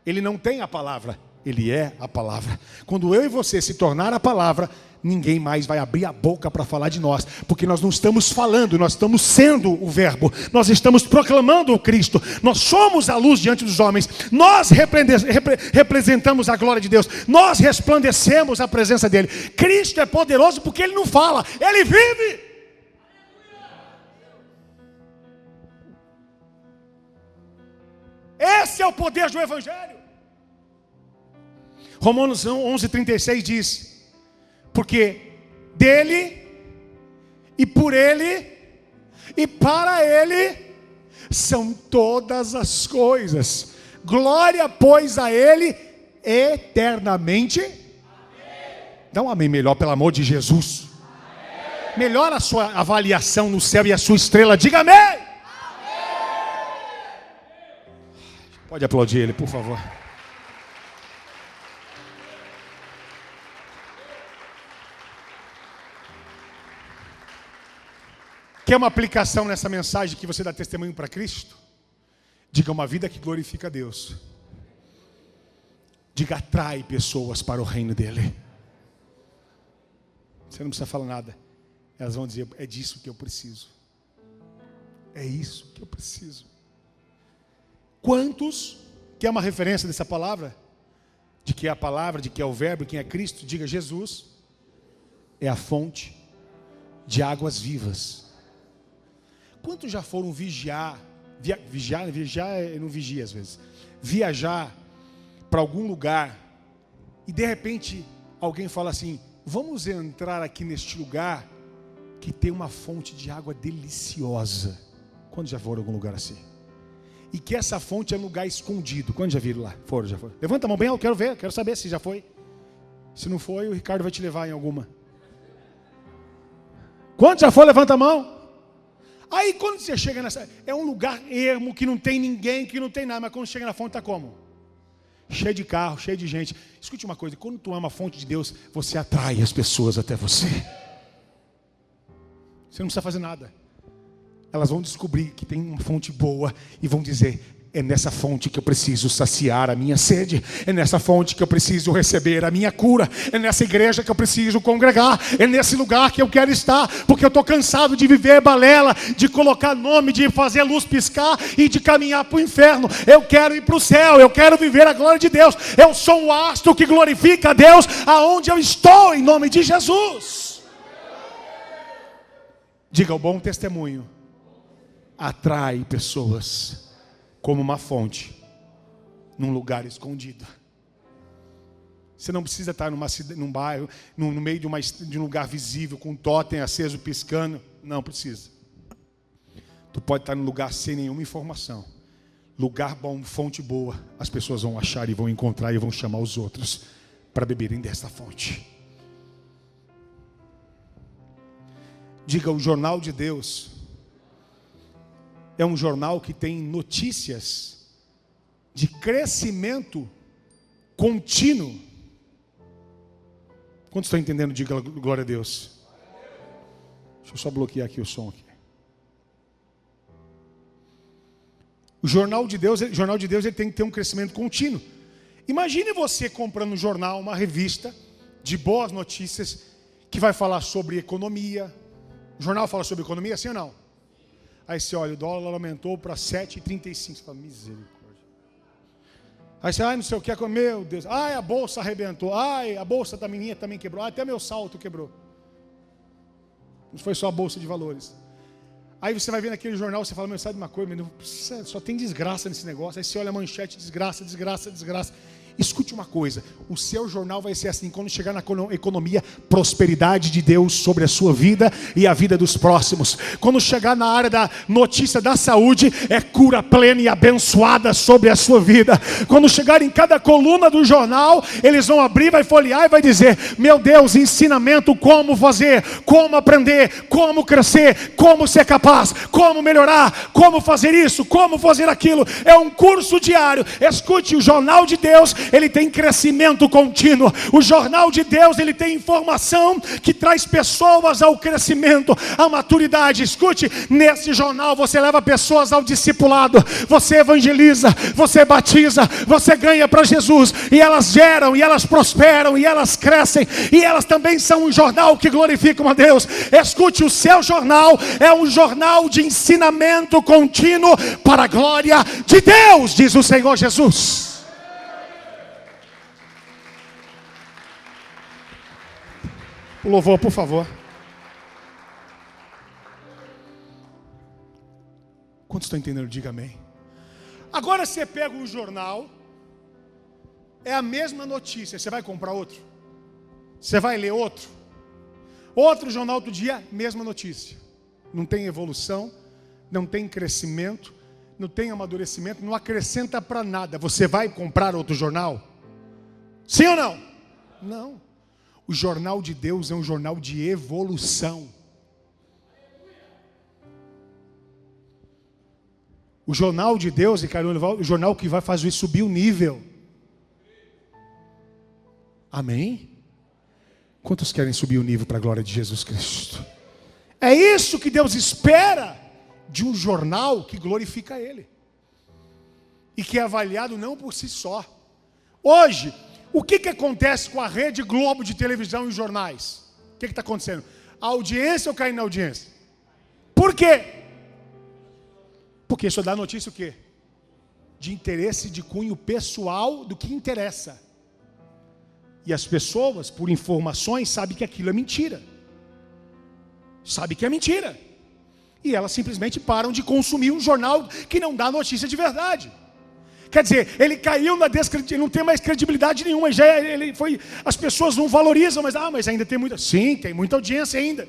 Ele não tem a palavra, ele é a palavra. Quando eu e você se tornar a palavra, ninguém mais vai abrir a boca para falar de nós, porque nós não estamos falando, nós estamos sendo o verbo, nós estamos proclamando o Cristo, nós somos a luz diante dos homens, nós representamos a glória de Deus, nós resplandecemos a presença dele. Cristo é poderoso porque ele não fala, ele vive. Esse é o poder do Evangelho. Romanos 11:36 diz: porque dele, e por ele, e para ele, são todas as coisas. Glória, pois, a ele, eternamente. Amém. Dá um amém melhor, pelo amor de Jesus. Amém. Melhora a sua avaliação no céu e a sua estrela. Diga amém. Pode aplaudir ele, por favor. Quer uma aplicação nessa mensagem que você dá testemunho para Cristo? Diga, uma vida que glorifica a Deus. Diga, atrai pessoas para o reino dele. Você não precisa falar nada. Elas vão dizer, é disso que eu preciso. É isso que eu preciso. Quantos, que é uma referência dessa palavra, de que é a palavra, de que é o verbo, quem é Cristo, diga, Jesus é a fonte de águas vivas. Quantos já foram viajar, não vigia às vezes, viajar para algum lugar, e de repente alguém fala assim, vamos entrar aqui neste lugar, que tem uma fonte de água deliciosa. Quantos já foram a algum lugar assim? E que essa fonte é um lugar escondido. Quantos já viram lá? Já foram. Levanta a mão bem, eu quero ver, quero saber se já foi. Se não foi, o Ricardo vai te levar em alguma. Quantos já foram? Levanta a mão. Aí quando você chega nessa, é um lugar ermo, que não tem ninguém, que não tem nada, mas quando chega na fonte está como? Cheio de carro, cheio de gente. Escute uma coisa, quando tu ama a fonte de Deus, você atrai as pessoas até você. Você não precisa fazer nada. Elas vão descobrir que tem uma fonte boa e vão dizer, é nessa fonte que eu preciso saciar a minha sede. É nessa fonte que eu preciso receber a minha cura. É nessa igreja que eu preciso congregar. É nesse lugar que eu quero estar. Porque eu estou cansado de viver balela, de colocar nome, de fazer a luz piscar e de caminhar para o inferno. Eu quero ir para o céu. Eu quero viver a glória de Deus. Eu sou um astro que glorifica a Deus aonde eu estou, em nome de Jesus. Diga, o bom testemunho atrai pessoas como uma fonte, num lugar escondido. Você não precisa estar num bairro, no meio de um lugar visível, com um totem aceso, piscando. Não precisa. Tu pode estar num lugar sem nenhuma informação. Lugar bom, fonte boa. As pessoas vão achar e vão encontrar e vão chamar os outros para beberem dessa fonte. Diga, o Jornal de Deus é um jornal que tem notícias de crescimento contínuo. Quantos estão entendendo? Diga glória a Deus. Deixa eu só bloquear aqui o som aqui. O Jornal de Deus ele tem que ter um crescimento contínuo. Imagine você comprando um jornal, uma revista de boas notícias que vai falar sobre economia. O jornal fala sobre economia, sim ou não? Aí você olha, o dólar aumentou para 7,35. Você fala, misericórdia. Aí você, não sei o que, meu Deus. A bolsa arrebentou. A bolsa da menina também quebrou. Até meu salto quebrou. Não foi só a bolsa de valores. Aí você vai ver naquele jornal, você fala, sabe uma coisa, só tem desgraça nesse negócio. Aí você olha a manchete, desgraça, desgraça, desgraça. Escute uma coisa, o seu jornal vai ser assim, quando chegar na economia, prosperidade de Deus sobre a sua vida e a vida dos próximos. Quando chegar na área da notícia da saúde, é cura plena e abençoada sobre a sua vida. Quando chegar em cada coluna do jornal, eles vão abrir, vai folhear e vai dizer, meu Deus, ensinamento, como fazer, como aprender, como crescer, como ser capaz, como melhorar, como fazer isso, como fazer aquilo. É um curso diário. Escute, o Jornal de Deus, ele tem crescimento contínuo. O Jornal de Deus, ele tem informação que traz pessoas ao crescimento, à maturidade. Escute, nesse jornal você leva pessoas ao discipulado, você evangeliza, você batiza, você ganha para Jesus, e elas geram, e elas prosperam, e elas crescem, e elas também são um jornal que glorificam a Deus. Escute, o seu jornal é um jornal de ensinamento contínuo para a glória de Deus, diz o Senhor Jesus. O louvor, por favor. Quantos estão entendendo? Diga amém. Agora você pega um jornal, é a mesma notícia, você vai comprar outro? Você vai ler outro? Outro jornal outro dia, mesma notícia. Não tem evolução, não tem crescimento, não tem amadurecimento, não acrescenta para nada. Você vai comprar outro jornal? Sim ou não? Não. O Jornal de Deus é um jornal de evolução. O Jornal de Deus, o jornal que vai fazer subir o nível. Amém? Quantos querem subir o nível para a glória de Jesus Cristo? É isso que Deus espera de um jornal que glorifica Ele. E que é avaliado não por si só. Hoje, o que acontece com a Rede Globo de televisão e jornais? O que está acontecendo? A audiência ou caindo na audiência? Por quê? Porque só dá notícia o quê? De interesse de cunho pessoal do que interessa. E as pessoas, por informações, sabem que aquilo é mentira. Sabem que é mentira. E elas simplesmente param de consumir um jornal que não dá notícia de verdade. Quer dizer, ele caiu na descredibilidade, não tem mais credibilidade nenhuma, as pessoas não valorizam, mas ainda tem muita. Sim, tem muita audiência ainda.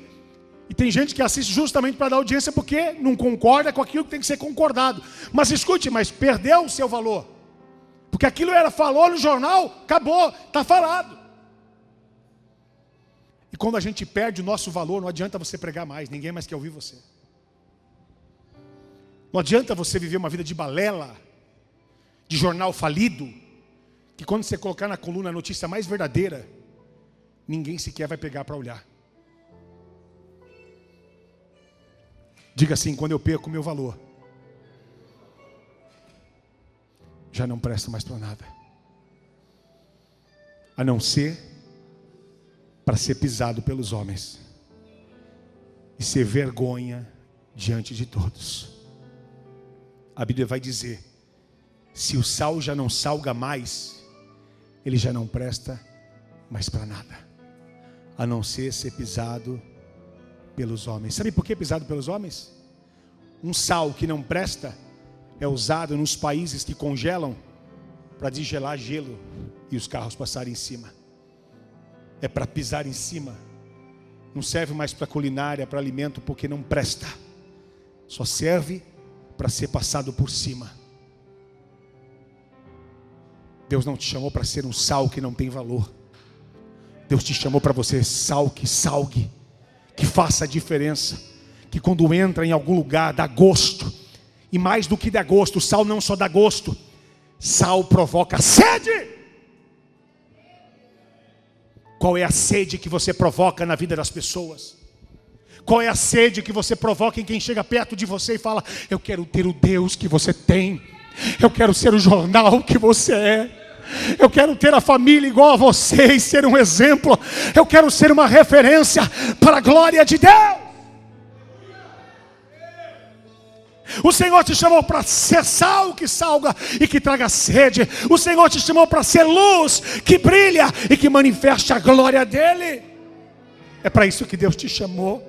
E tem gente que assiste justamente para dar audiência porque não concorda com aquilo que tem que ser concordado. Mas escute, mas perdeu o seu valor. Porque aquilo falou no jornal, acabou, está falado. E quando a gente perde o nosso valor, não adianta você pregar mais, ninguém mais quer ouvir você. Não adianta você viver uma vida de balela, de jornal falido, que quando você colocar na coluna a notícia mais verdadeira, ninguém sequer vai pegar para olhar. Diga assim, quando eu perco o meu valor, já não presta mais para nada, a não ser para ser pisado pelos homens e ser vergonha diante de todos. A Bíblia vai dizer: se o sal já não salga mais, ele já não presta mais para nada, a não ser pisado pelos homens. Sabe por que pisado pelos homens? Um sal que não presta é usado nos países que congelam para desgelar gelo e os carros passarem em cima. É para pisar em cima. Não serve mais para culinária, para alimento, porque não presta. Só serve para ser passado por cima. Deus não te chamou para ser um sal que não tem valor. Deus te chamou para você sal que salgue, que faça a diferença, que quando entra em algum lugar dá gosto. E mais do que dá gosto, sal não só dá gosto, sal provoca sede. Qual é a sede que você provoca na vida das pessoas? Qual é a sede que você provoca em quem chega perto de você e fala: eu quero ter o Deus que você tem, eu quero ser o jornal que você é, eu quero ter a família igual a você e ser um exemplo, eu quero ser uma referência para a glória de Deus. O Senhor te chamou para ser sal que salga e que traga sede. O Senhor te chamou para ser luz que brilha e que manifeste a glória dEle. É para isso que Deus te chamou.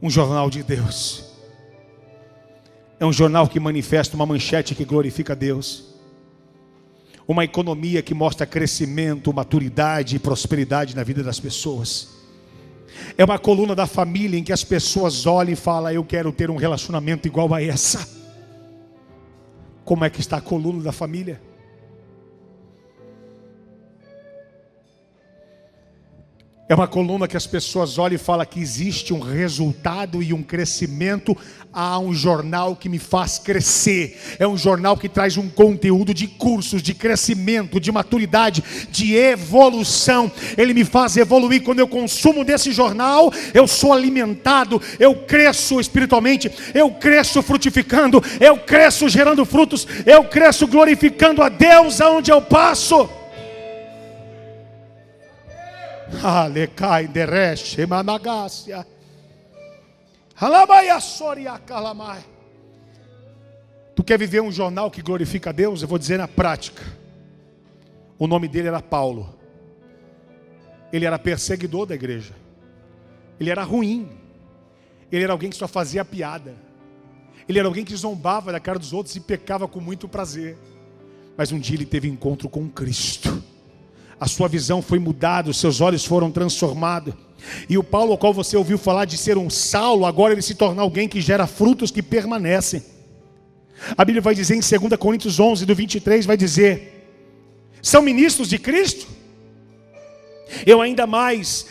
Um jornal de Deus é um jornal que manifesta uma manchete que glorifica a Deus, uma economia que mostra crescimento, maturidade e prosperidade na vida das pessoas. É uma coluna da família em que as pessoas olham e falam: eu quero ter um relacionamento igual a essa. Como é que está a coluna da família? É uma coluna que as pessoas olham e falam que existe um resultado e um crescimento. Há um jornal que me faz crescer. É um jornal que traz um conteúdo de cursos, de crescimento, de maturidade, de evolução. Ele me faz evoluir. Quando eu consumo desse jornal, eu sou alimentado, eu cresço espiritualmente, eu cresço frutificando, eu cresço gerando frutos, eu cresço glorificando a Deus aonde eu passo. Alecai dereche managácia. Alamaia soria calamai. Tu quer viver um jornal que glorifica a Deus? Eu vou dizer na prática. O nome dele era Paulo. Ele era perseguidor da igreja. Ele era ruim. Ele era alguém que só fazia piada. Ele era alguém que zombava da cara dos outros e pecava com muito prazer. Mas um dia ele teve encontro com Cristo. A sua visão foi mudada, os seus olhos foram transformados. E o Paulo, ao qual você ouviu falar de ser um Saulo, agora ele se torna alguém que gera frutos que permanecem. A Bíblia vai dizer em 2 Coríntios 11, do 23, vai dizer: são ministros de Cristo? Eu ainda mais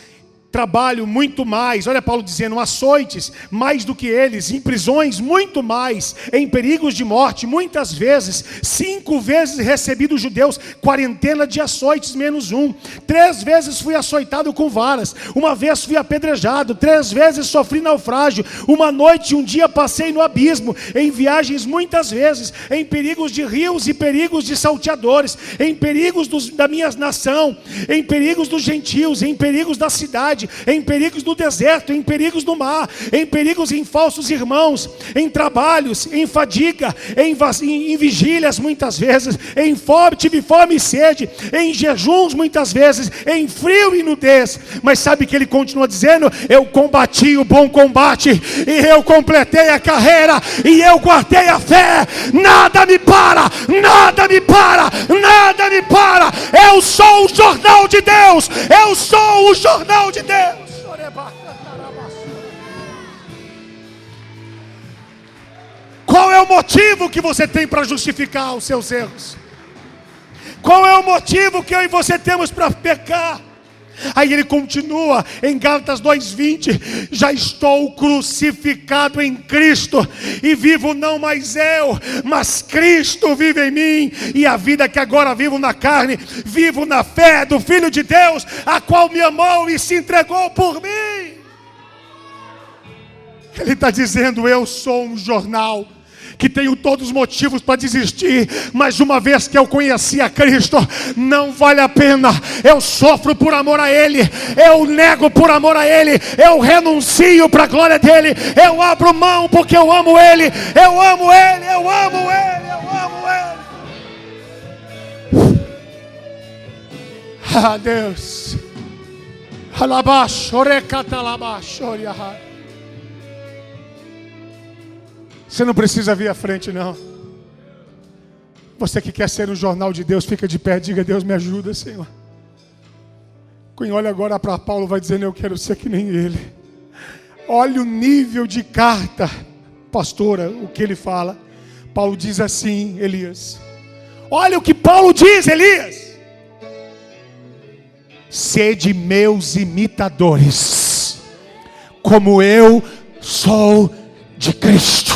trabalho muito mais. Olha Paulo dizendo: açoites, mais do que eles, em prisões, muito mais, em perigos de morte, muitas vezes, 5 vezes recebi dos judeus, 40 de açoites menos 1, 3 vezes fui açoitado com varas, 1 vez fui apedrejado, 3 vezes sofri naufrágio, 1 noite e 1 dia passei no abismo, em viagens muitas vezes, em perigos de rios e perigos de salteadores, em perigos da minha nação, em perigos dos gentios, em perigos da cidade, em perigos do deserto, em perigos do mar, em perigos em falsos irmãos, em trabalhos, em fadiga, em vigílias muitas vezes, em fome, tive fome e sede, em jejuns muitas vezes, em frio e nudez. Mas sabe que ele continua dizendo: eu combati o bom combate, e eu completei a carreira, e eu guardei a fé. Nada me para, nada me para, nada me para. Eu sou o jornal de Deus, eu sou o jornal de Deus. Qual é o motivo que você tem para justificar os seus erros? Qual é o motivo que eu e você temos para pecar? Aí ele continua em Gálatas 2:20: já estou crucificado em Cristo, e vivo não mais eu, mas Cristo vive em mim, e a vida que agora vivo na carne, vivo na fé do Filho de Deus, a qual me amou e se entregou por mim. Ele está dizendo: eu sou um jornal que tenho todos os motivos para desistir, mas uma vez que eu conheci a Cristo, não vale a pena. Eu sofro por amor a Ele, eu nego por amor a Ele, eu renuncio para a glória dEle, eu abro mão porque eu amo Ele, eu amo Ele, eu amo Ele, eu amo Ele. Ah, Deus. Você não precisa vir à frente, não. Você que quer ser um jornal de Deus, fica de pé, diga: Deus, me ajuda, Senhor. Quem olha agora para Paulo vai dizendo: eu quero ser que nem ele. Olha o nível de carta, pastora, o que ele fala. Paulo diz assim, Elias. Olha o que Paulo diz, Elias. Sede meus imitadores, como eu sou de Cristo.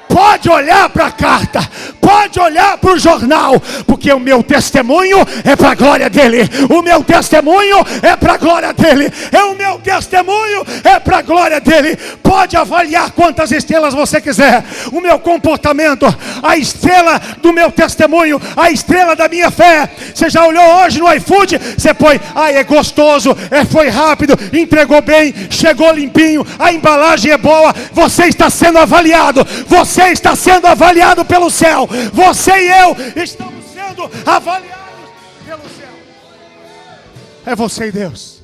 Pode olhar para a carta, pode olhar para o jornal, porque o meu testemunho é para a glória dele. O meu testemunho é para a glória dele. O meu testemunho é para a glória dele. Pode avaliar quantas estrelas você quiser. O meu comportamento, a estrela do meu testemunho, a estrela da minha fé. Você já olhou hoje no iFood? Você põe: é gostoso, foi rápido, entregou bem, chegou limpinho, a embalagem é boa. Você está sendo avaliado. Você está sendo avaliado pelo céu. Você e eu estamos sendo avaliados pelo céu. É você e Deus.